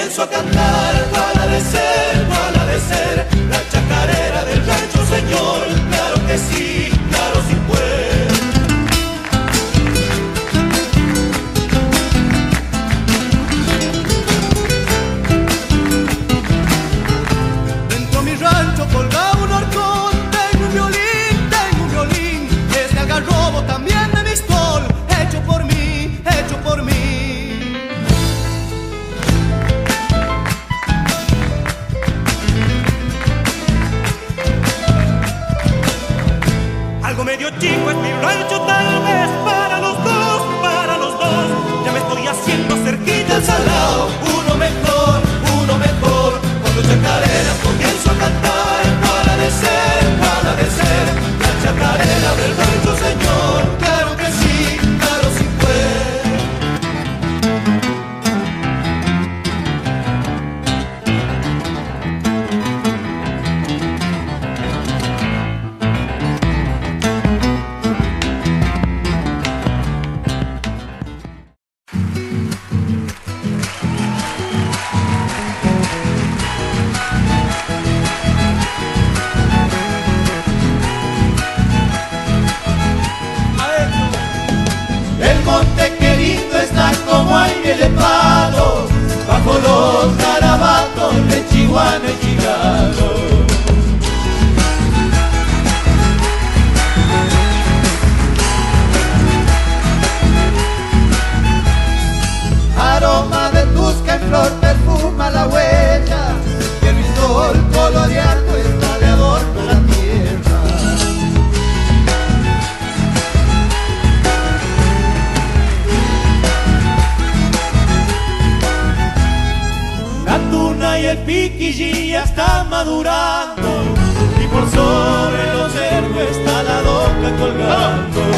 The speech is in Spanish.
comienzo a cantar. ¿Cuál ha de ser, cuál ha de ser la chacarera del rancho, señor? Claro que sí, claro sí puede. Dentro de mi rancho colgaba un horcón, tengo un violín, es de algarrobo también de mistol, hecho por mí, hecho por mí. Algo medio chico es mi rancho, tal vez para los dos, para los dos. Ya me estoy haciendo cerquita al salado, uno mejor, cuando chacareras comienzo a cantar. ¿Cuál ha de ser, cuál ha de ser la chacarera del rancho, señor? Claro que sí, claro sí puede. El monte querido está como aire de palo, bajo los garabatos de Chihuahua y Chicago. Aroma de tusca en flor perfuma la huella, y el sol coloreando está de adorno la tierra. La tuna y el piquillí ya están madurando, y por sobre los cerros está la doca colgando.